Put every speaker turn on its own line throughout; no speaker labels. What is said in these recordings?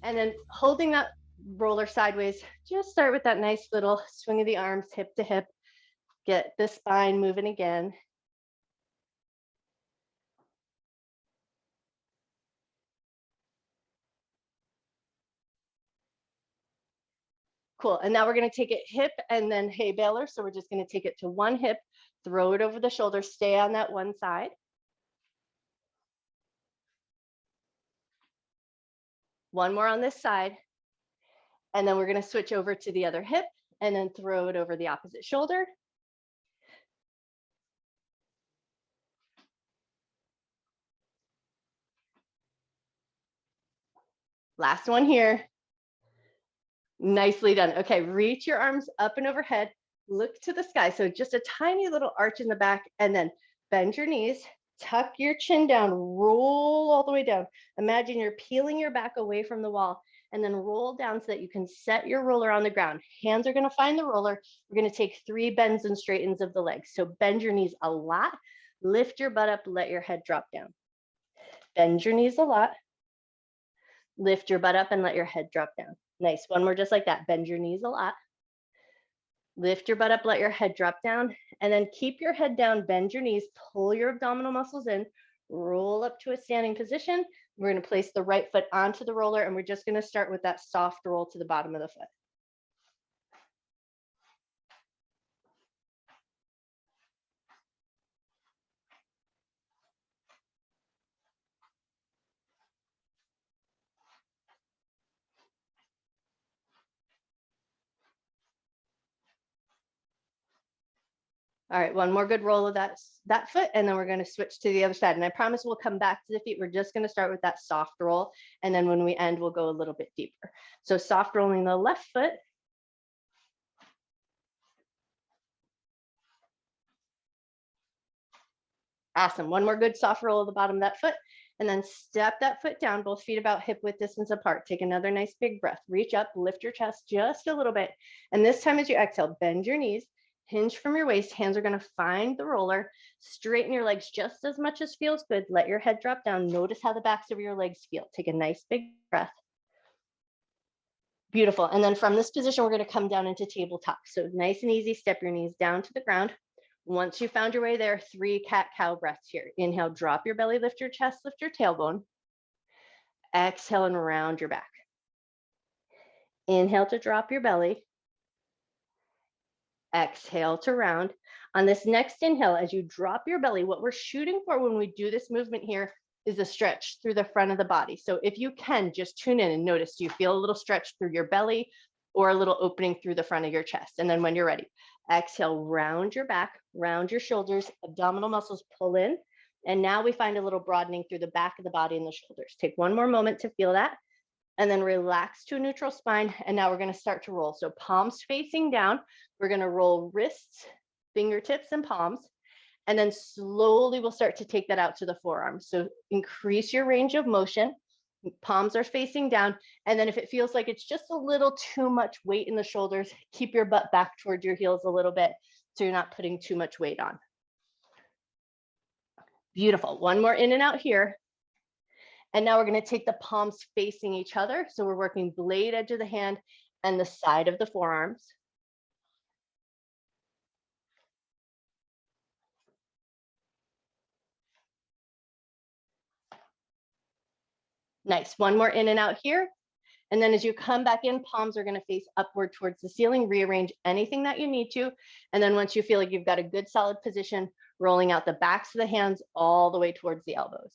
And then holding that roller sideways, just start with that nice little swing of the arms, hip to hip. Get the spine moving again. Cool. And now we're going to take it hip and then hay baler. So we're just going to take it to one hip, throw it over the shoulder, stay on that one side. One more on this side. And then we're going to switch over to the other hip and then throw it over the opposite shoulder. Last one here. Nicely done. Okay, reach your arms up and overhead, look to the sky. So just a tiny little arch in the back, and then bend your knees, tuck your chin down, roll all the way down. Imagine you're peeling your back away from the wall, and then roll down so that you can set your roller on the ground. Hands are gonna find the roller. We're gonna take 3 bends and straightens of the legs. So bend your knees a lot, lift your butt up, let your head drop down. Bend your knees a lot, lift your butt up and let your head drop down. Nice, one more just like that. Bend your knees a lot. Lift your butt up, let your head drop down, and then keep your head down, bend your knees, pull your abdominal muscles in, roll up to a standing position. We're gonna place the right foot onto the roller, and we're just gonna start with that soft roll to the bottom of the foot. All right, one more good roll of that foot, and then we're going to switch to the other side. And I promise we'll come back to the feet. We're just going to start with that soft roll, and then when we end, we'll go a little bit deeper. So soft rolling the left foot. Awesome. One more good soft roll of the bottom of that foot, and then step that foot down, both feet about hip width distance apart. Take another nice big breath. Reach up, lift your chest just a little bit. And this time as you exhale, bend your knees. Hinge from your waist, hands are gonna find the roller, straighten your legs just as much as feels good. Let your head drop down. Notice how the backs of your legs feel. Take a nice big breath. Beautiful. And then from this position, we're gonna come down into tabletop. So nice and easy, step your knees down to the ground. Once you found your way there, 3 cat-cow breaths here. Inhale, drop your belly, lift your chest, lift your tailbone. Exhale and round your back. Inhale to drop your belly. Exhale to round. On this next inhale, as you drop your belly, what we're shooting for when we do this movement here is a stretch through the front of the body. So if you can, just tune in and notice, do you feel a little stretch through your belly or a little opening through the front of your chest? And then when you're ready, exhale, round your back, round your shoulders, abdominal muscles pull in. And now we find a little broadening through the back of the body and the shoulders. Take one more moment to feel that. And then relax to a neutral spine. And now we're going to start to roll. So palms facing down. We're going to roll wrists, fingertips, and palms. And then slowly we'll start to take that out to the forearms. So increase your range of motion. Palms are facing down. And then if it feels like it's just a little too much weight in the shoulders, keep your butt back towards your heels a little bit so you're not putting too much weight on. Beautiful. One more in and out here. And now we're going to take the palms facing each other. So we're working blade edge of the hand and the side of the forearms. Nice. One more in and out here. And then as you come back in, palms are going to face upward towards the ceiling. Rearrange anything that you need to. And then once you feel like you've got a good solid position, rolling out the backs of the hands all the way towards the elbows.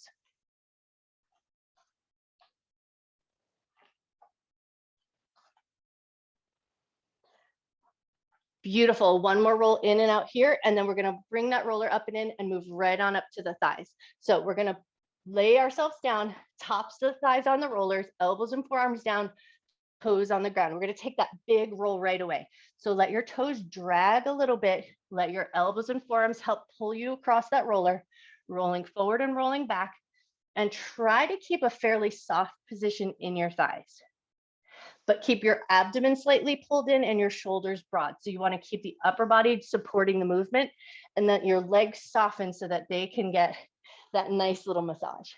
Beautiful. One more roll in and out here. And then we're going to bring that roller up and in and move right on up to the thighs. So we're going to lay ourselves down, tops of the thighs on the rollers, elbows and forearms down, toes on the ground. We're going to take that big roll right away. So let your toes drag a little bit. Let your elbows and forearms help pull you across that roller, rolling forward and rolling back. And try to keep a fairly soft position in your thighs. But keep your abdomen slightly pulled in and your shoulders broad. So you want to keep the upper body supporting the movement and then your legs soften so that they can get that nice little massage.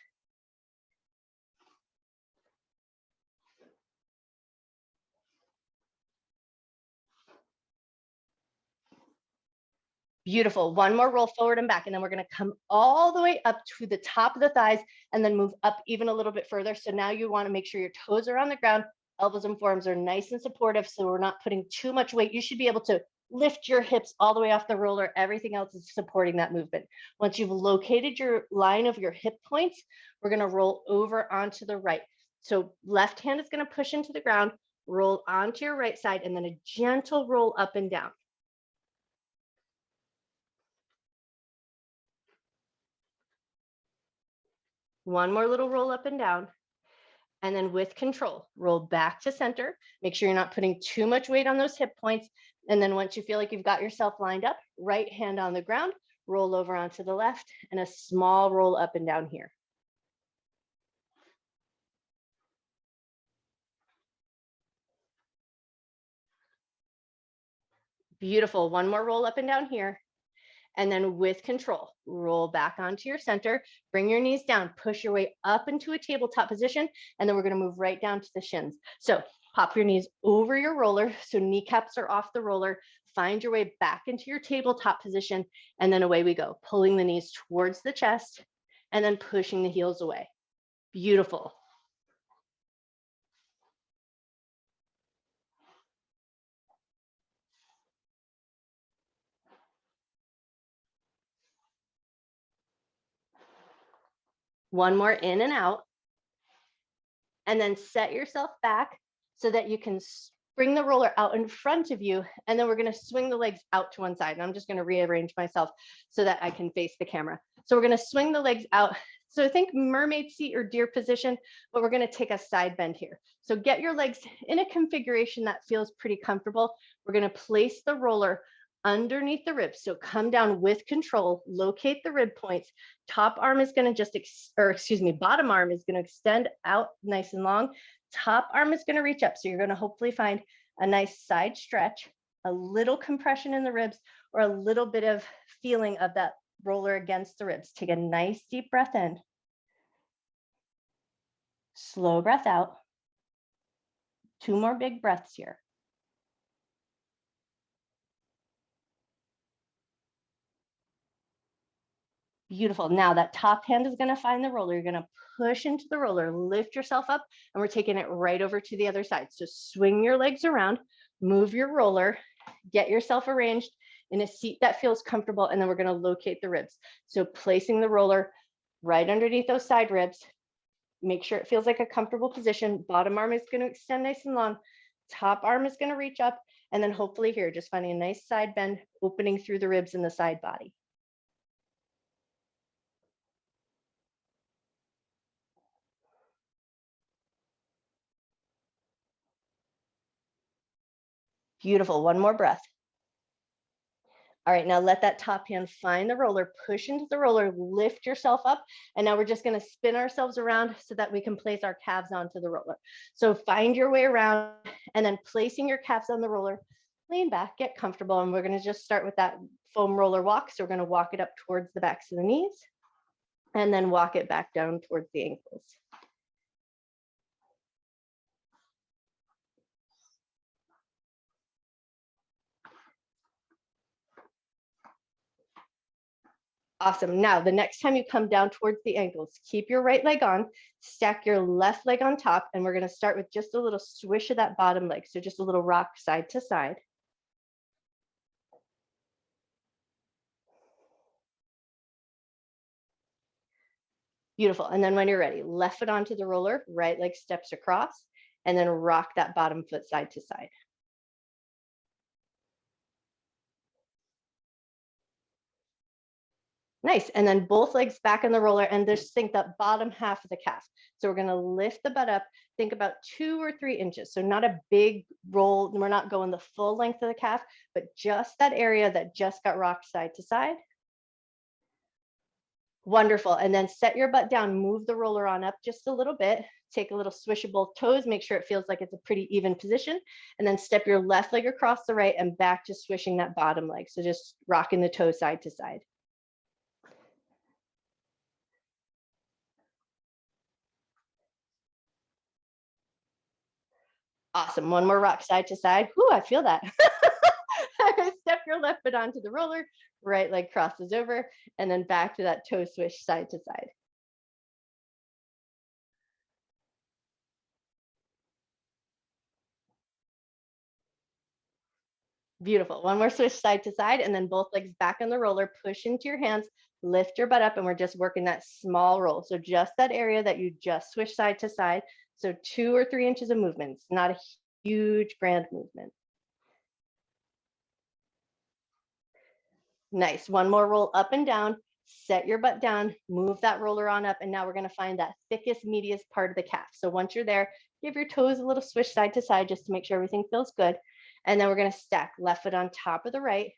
Beautiful. One more roll forward and back. And then we're going to come all the way up to the top of the thighs and then move up even a little bit further. So now you want to make sure your toes are on the ground, elbows and forearms are nice and supportive. So we're not putting too much weight. You should be able to lift your hips all the way off the roller. Everything else is supporting that movement. Once you've located your line of your hip points, we're going to roll over onto the right. So left hand is going to push into the ground, roll onto your right side, and then a gentle roll up and down. One more little roll up and down. And then with control, roll back to center. Make sure you're not putting too much weight on those hip points. And then once you feel like you've got yourself lined up, right hand on the ground, roll over onto the left, and a small roll up and down here. Beautiful. One more roll up and down here. And then with control, roll back onto your center, bring your knees down, push your way up into a tabletop position, and then we're going to move right down to the shins. So pop your knees over your roller, so kneecaps are off the roller, find your way back into your tabletop position, and then away we go, pulling the knees towards the chest, and then pushing the heels away. Beautiful. One more in and out. And then set yourself back so that you can bring the roller out in front of you. And then we're going to swing the legs out to one side. And I'm just going to rearrange myself so that I can face the camera. So we're going to swing the legs out. So think mermaid seat or deer position, but we're going to take a side bend here. So get your legs in a configuration that feels pretty comfortable. We're going to place the roller underneath the ribs. So come down with control, locate the rib points. Top arm is going to just, bottom arm is going to extend out nice and long. Top arm is going to reach up. So you're going to hopefully find a nice side stretch, a little compression in the ribs, or a little bit of feeling of that roller against the ribs. Take a nice deep breath in. Slow breath out. 2 more big breaths here. Beautiful. Now that top hand is going to find the roller. You're going to push into the roller, lift yourself up, and we're taking it right over to the other side. So swing your legs around, move your roller, get yourself arranged in a seat that feels comfortable, and then we're going to locate the ribs. So placing the roller right underneath those side ribs. Make sure it feels like a comfortable position. Bottom arm is going to extend nice and long. Top arm is going to reach up, and then hopefully here, just finding a nice side bend, opening through the ribs in the side body. Beautiful. One more breath. All right, now let that top hand find the roller, push into the roller, lift yourself up. And now we're just going to spin ourselves around so that we can place our calves onto the roller. So find your way around and then placing your calves on the roller, lean back, get comfortable. And we're going to just start with that foam roller walk. So we're going to walk it up towards the backs of the knees and then walk it back down towards the ankles. Awesome. Now, the next time you come down towards the ankles, keep your right leg on, stack your left leg on top, and we're going to start with just a little swish of that bottom leg. So just a little rock side to side. Beautiful. And then when you're ready, left foot onto the roller, right leg steps across, and then rock that bottom foot side to side. Nice. And then both legs back in the roller and just think that bottom half of the calf. So we're going to lift the butt up, think about 2 or 3 inches. So not a big roll. We're not going the full length of the calf, but just that area that just got rocked side to side. Wonderful. And then set your butt down, move the roller on up just a little bit, take a little swish of both toes, make sure it feels like it's a pretty even position, and then step your left leg across the right and back to swishing that bottom leg. So just rocking the toe side to side. Awesome. One more rock side to side. Ooh, I feel that. Step your left foot onto the roller, right leg crosses over, and then back to that toe swish side to side. Beautiful. One more swish side to side, and then both legs back on the roller, push into your hands, lift your butt up, and we're just working that small roll. So just that area that you just swish side to side. So 2 or 3 inches of movement. It's not a huge grand movement. Nice. One more roll up and down. Set your butt down, move that roller on up, and now we're going to find that thickest, meatiest part of the calf. So once you're there, give your toes a little swish side to side just to make sure everything feels good. And then we're going to stack left foot on top of the right.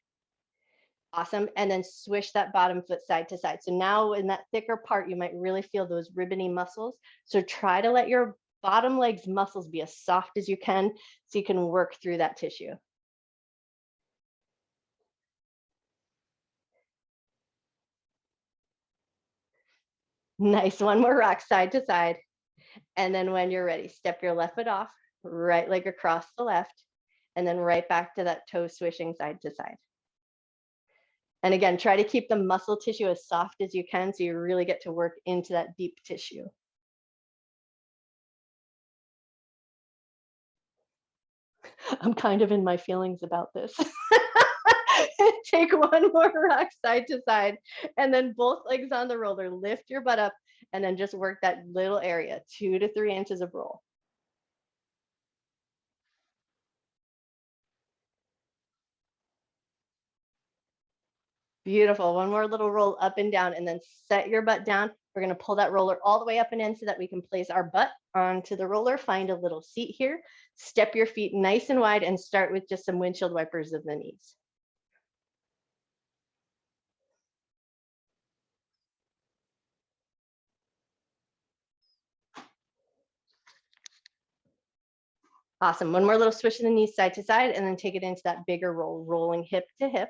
Awesome. And then swish that bottom foot side to side. So now in that thicker part, you might really feel those ribbony muscles. So try to let your bottom leg's muscles be as soft as you can so you can work through that tissue. Nice. One more rock side to side. And then when you're ready, step your left foot off, right leg across the left, and then right back to that toe swishing side to side. And again, try to keep the muscle tissue as soft as you can so you really get to work into that deep tissue. I'm kind of in my feelings about this. Take one more rock side to side, and then both legs on the roller, lift your butt up, and then just work that little area, 2 to 3 inches of roll. Beautiful. One more little roll up and down, and then set your butt down. We're going to pull that roller all the way up and in so that we can place our butt onto the roller. Find a little seat here. Step your feet nice and wide and start with just some windshield wipers of the knees. Awesome. One more little swish of the knees side to side, and then take it into that bigger roll, rolling hip to hip.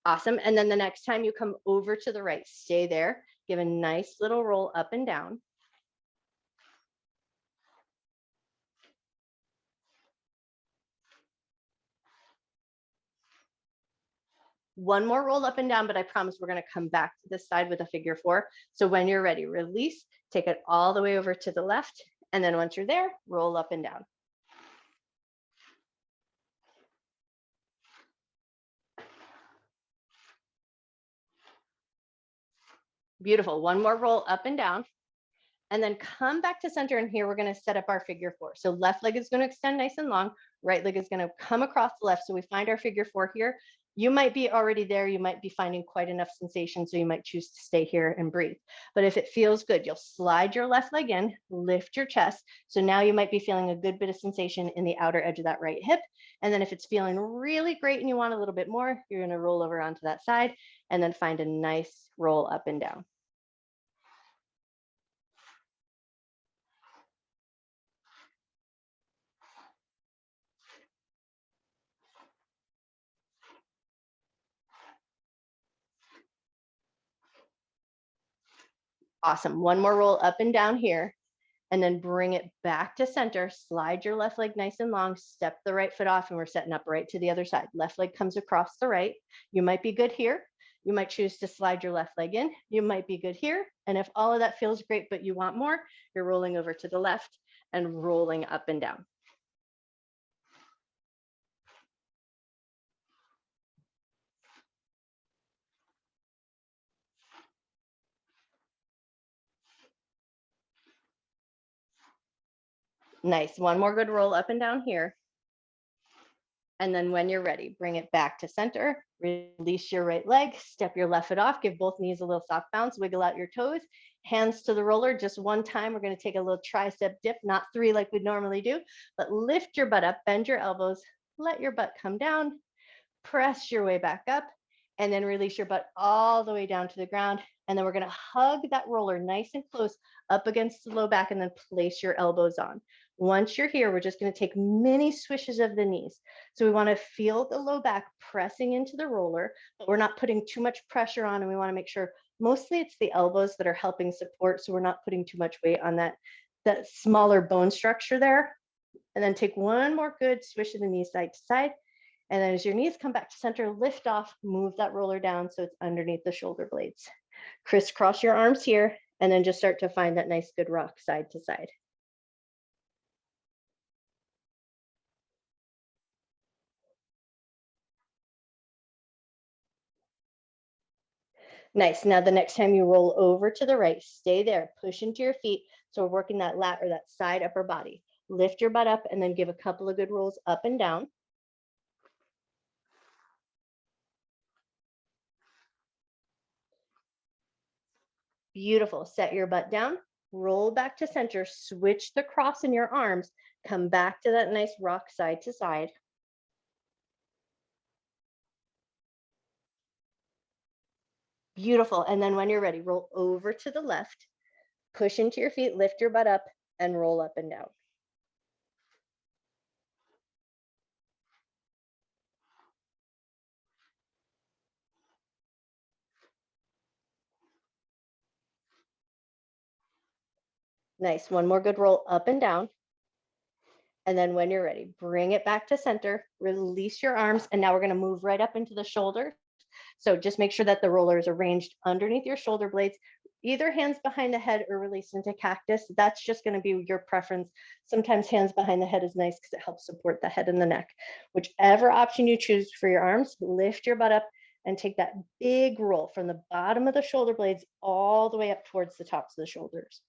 Awesome. And then the next time you come over to the right, stay there. Give a nice little roll up and down. One more roll up and down, but I promise we're going to come back to this side with a figure 4. So when you're ready, release, take it all the way over to the left. And then once you're there, roll up and down. Beautiful. One more roll up and down. And then come back to center. And here we're going to set up our figure 4. So left leg is going to extend nice and long. Right leg is going to come across the left. So we find our figure 4 here. You might be already there. You might be finding quite enough sensation. So you might choose to stay here and breathe. But if it feels good, you'll slide your left leg in, lift your chest. So now you might be feeling a good bit of sensation in the outer edge of that right hip. And then if it's feeling really great and you want a little bit more, you're going to roll over onto that side and then find a nice roll up and down. Awesome. One more roll up and down here, and then bring it back to center. Slide your left leg nice and long, step the right foot off, and we're setting up right to the other side. Left leg comes across the right. You might be good here. You might choose to slide your left leg in. You might be good here. And if all of that feels great, but you want more, you're rolling over to the left and rolling up and down. Nice. One more good roll up and down here. And then when you're ready, bring it back to center, release your right leg, step your left foot off, give both knees a little soft bounce, wiggle out your toes, hands to the roller. Just one time, we're going to take a little tricep dip, not 3 like we normally do, but lift your butt up, bend your elbows, let your butt come down, press your way back up, and then release your butt all the way down to the ground. And then we're going to hug that roller nice and close up against the low back and then place your elbows on. Once you're here, we're just going to take mini swishes of the knees. So we want to feel the low back pressing into the roller, but we're not putting too much pressure on, and we want to make sure Mostly it's the elbows that are helping support, so we're not putting too much weight on that smaller bone structure there. And then take one more good swish of the knee side to side. And then as your knees come back to center, lift off, move that roller down so it's underneath the shoulder blades. Crisscross your arms here, and then just start to find that nice good rock side to side. Nice. Now the next time you roll over to the right, stay there, push into your feet. So we're working that lat or that side upper body. Lift your butt up and then give a couple of good rolls up and down. Beautiful. Set your butt down, roll back to center, switch the cross in your arms, come back to that nice rock side to side. Beautiful. And then when you're ready, roll over to the left, push into your feet, lift your butt up, and roll up and down. Nice. One more good roll up and down. And then when you're ready, bring it back to center, release your arms, and now we're going to move right up into the shoulder. So just make sure that the roller is arranged underneath your shoulder blades, either hands behind the head or release into cactus. That's just going to be your preference. Sometimes hands behind the head is nice because it helps support the head and the neck. Whichever option you choose for your arms, lift your butt up and take that big roll from the bottom of the shoulder blades all the way up towards the tops of the shoulders.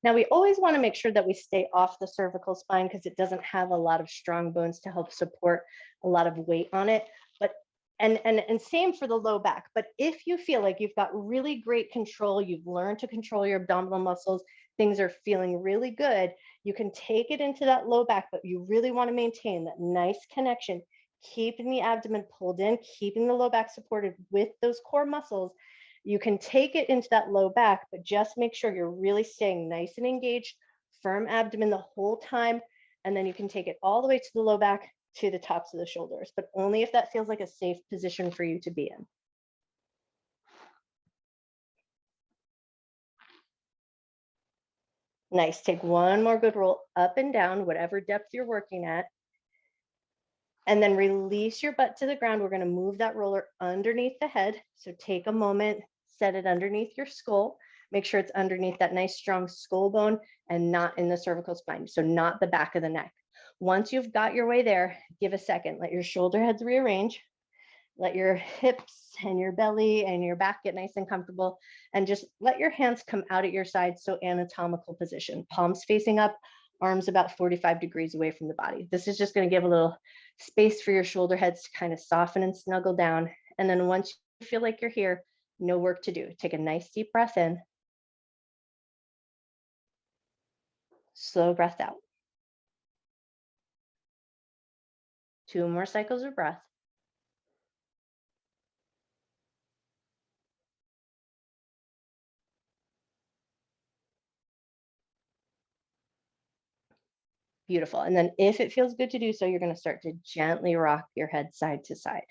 Now, we always want to make sure that we stay off the cervical spine because it doesn't have a lot of strong bones to help support a lot of weight on it. But and same for the low back. But if you feel like you've got really great control, you've learned to control your abdominal muscles, things are feeling really good, you can take it into that low back, but you really want to maintain that nice connection, keeping the abdomen pulled in, keeping the low back supported with those core muscles. You can take it into that low back, but just make sure you're really staying nice and engaged, firm abdomen the whole time. And then you can take it all the way to the low back to the tops of the shoulders, but only if that feels like a safe position for you to be in. Nice. Take one more good roll up and down, whatever depth you're working at. And then release your butt to the ground. We're going to move that roller underneath the head. So take a moment, set it underneath your skull. Make sure it's underneath that nice strong skull bone and not in the cervical spine. So not the back of the neck. Once you've got your way there, give a second. Let your shoulder heads rearrange. Let your hips and your belly and your back get nice and comfortable. And just let your hands come out at your sides. So anatomical position, palms facing up, arms about 45 degrees away from the body. This is just going to give a little space for your shoulder heads to kind of soften and snuggle down. And then once you feel like you're here, no work to do. Take a nice deep breath in. Slow breath out. 2 more cycles of breath. Beautiful. And then if it feels good to do so, you're going to start to gently rock your head side to side.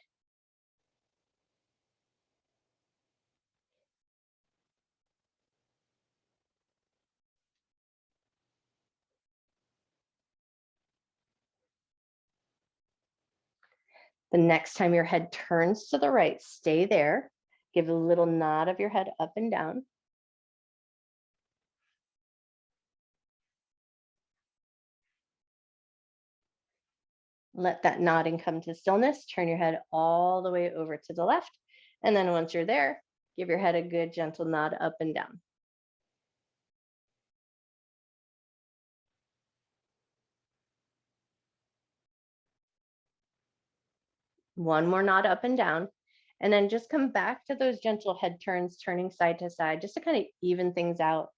The next time your head turns to the right, stay there. Give a little nod of your head up and down. Let that nodding come to stillness. Turn your head all the way over to the left. And then once you're there, give your head a good gentle nod up and down. One more nod up and down. And then just come back to those gentle head turns, turning side to side, just to kind of even things out.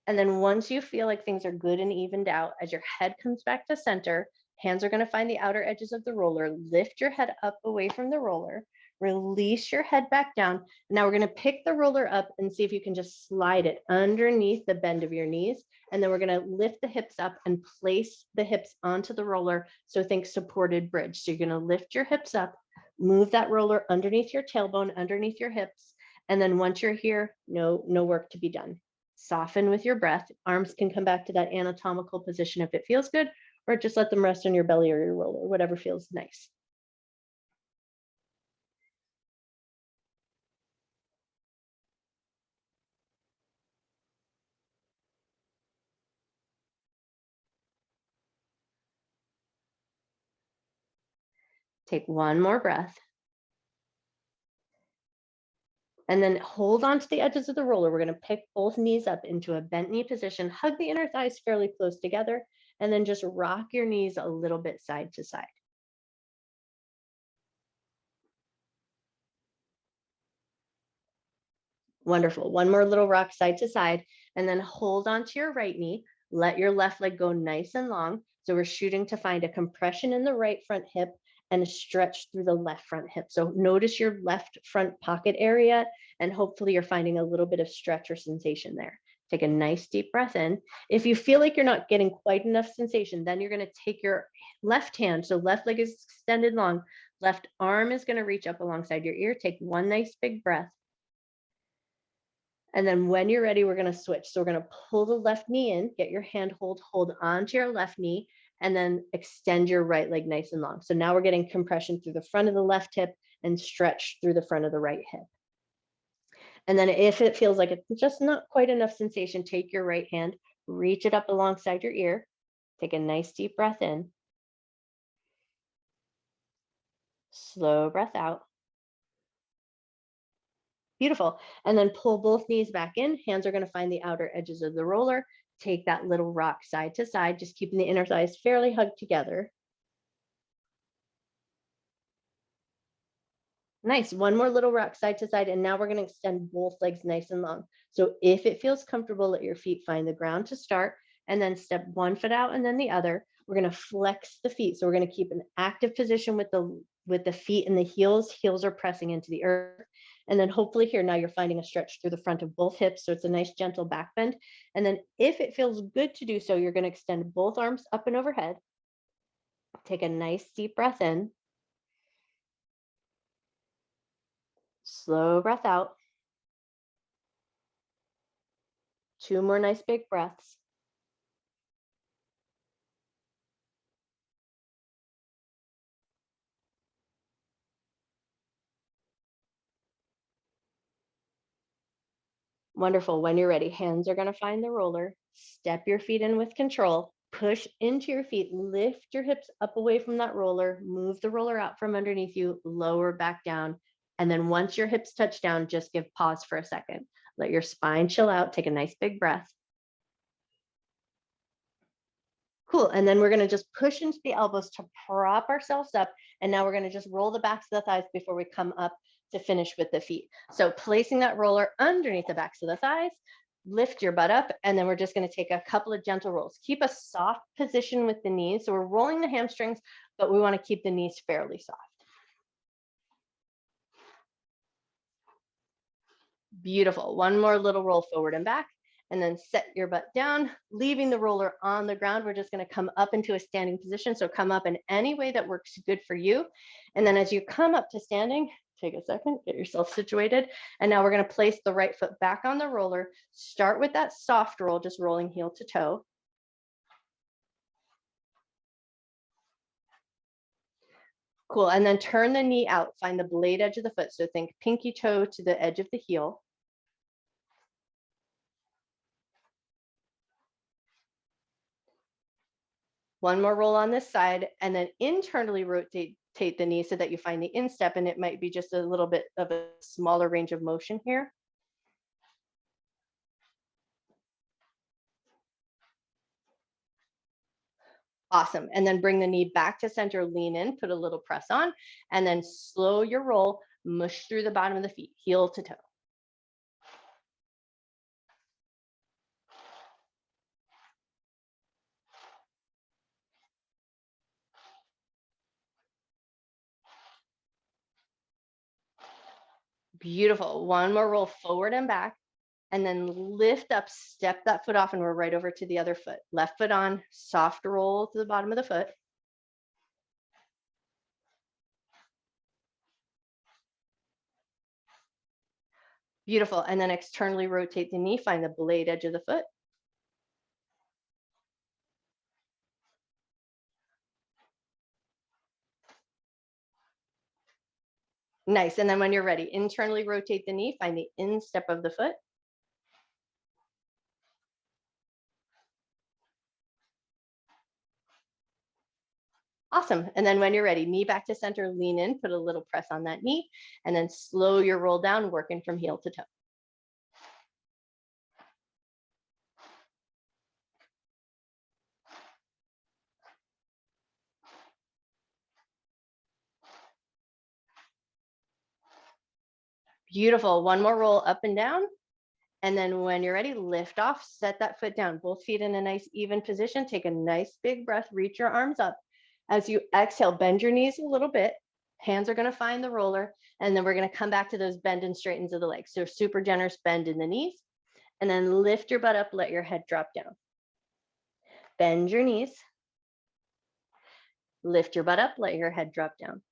And then once you feel like things are good and evened out, as your head comes back to center, hands are going to find the outer edges of the roller. Lift your head up away from the roller. Release your head back down. Now we're going to pick the roller up and see if you can just slide it underneath the bend of your knees. And then we're going to lift the hips up and place the hips onto the roller. So think supported bridge. So you're going to lift your hips up, move that roller underneath your tailbone, underneath your hips. And then once you're here, no work to be done. Soften with your breath. Arms can come back to that anatomical position if it feels good, or just let them rest on your belly or your roller, whatever feels nice. Take one more breath. And then hold on to the edges of the roller. We're going to pick both knees up into a bent knee position, hug the inner thighs fairly close together, and then just rock your knees a little bit side to side. Wonderful. One more little rock side to side, and then hold onto your right knee. Let your left leg go nice and long. So we're shooting to find a compression in the right front hip and a stretch through the left front hip. So notice your left front pocket area, and hopefully you're finding a little bit of stretch or sensation there. Take a nice deep breath in. If you feel like you're not getting quite enough sensation, then you're going to take your left hand. So left leg is extended long. Left arm is going to reach up alongside your ear. Take one nice big breath. And then when you're ready, we're going to switch. So we're going to pull the left knee in, get your hand hold onto your left knee, and then extend your right leg nice and long. So now we're getting compression through the front of the left hip and stretch through the front of the right hip. And then if it feels like it's just not quite enough sensation, take your right hand, reach it up alongside your ear, take a nice deep breath in, slow breath out. Beautiful. And then pull both knees back in. Hands are going to find the outer edges of the roller. Take that little rock side to side, just keeping the inner thighs fairly hugged together. Nice. One more little rock side to side. And now we're going to extend both legs nice and long. So if it feels comfortable, let your feet find the ground to start, and then step one foot out and then the other. We're going to flex the feet. So we're going to keep an active position with the feet and the heels. Heels are pressing into the earth. And then hopefully here, now you're finding a stretch through the front of both hips. So it's a nice gentle back bend. And then if it feels good to do so, you're going to extend both arms up and overhead. Take a nice deep breath in. Slow breath out. Two more nice big breaths. Wonderful. When you're ready, hands are going to find the roller. Step your feet in with control. Push into your feet. Lift your hips up away from that roller. Move the roller out from underneath you. Lower back down. And then once your hips touch down, just give pause for a second. Let your spine chill out. Take a nice big breath. Cool. And then we're going to just push into the elbows to prop ourselves up. And now we're going to just roll the backs of the thighs before we come up to finish with the feet. So placing that roller underneath the backs of the thighs, lift your butt up, and then we're just going to take a couple of gentle rolls. Keep a soft position with the knees. So we're rolling the hamstrings, but we want to keep the knees fairly soft. Beautiful. One more little roll forward and back, and then set your butt down, leaving the roller on the ground. We're just going to come up into a standing position. So come up in any way that works good for you. And then as you come up to standing, take a second, get yourself situated. And now we're going to place the right foot back on the roller. Start with that soft roll, just rolling heel to toe. Cool. And then turn the knee out. Find the blade edge of the foot. So think pinky toe to the edge of the heel. One more roll on this side, and then internally rotate the knee so that you find the instep, and it might be just a little bit of a smaller range of motion here. Awesome. And then bring the knee back to center, lean in, put a little press on, and then slow your roll, mush through the bottom of the feet, heel to toe. Beautiful. One more roll forward and back, and then lift up, step that foot off, and we're right over to the other foot. Left foot on, soft roll to the bottom of the foot. Beautiful. And then externally rotate the knee, find the blade edge of the foot. Nice. And then when you're ready, internally rotate the knee, find the instep of the foot. Awesome. And then when you're ready, knee back to center, lean in, put a little press on that knee, and then slow your roll down, working from heel to toe. Beautiful. One more roll up and down. And then when you're ready, lift off, set that foot down, both feet in a nice even position. Take a nice big breath, reach your arms up. As you exhale, bend your knees a little bit. Hands are going to find the roller. And then we're going to come back to those bend and straightens of the legs. So super generous bend in the knees. And then lift your butt up, let your head drop down. Bend your knees. Lift your butt up, let your head drop down.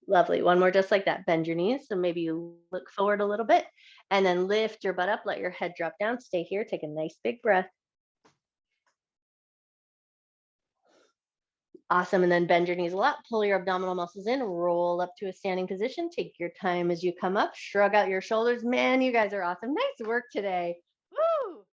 Lovely. One more just like that. Bend your knees. So maybe you look forward a little bit and then lift your butt up, let your head drop down. Stay here. Take a nice big breath. Awesome. And then bend your knees a lot. Pull your abdominal muscles in. Roll up to a standing position. Take your time as you come up. Shrug out your shoulders. Man, you guys are awesome. Nice work today. Woo!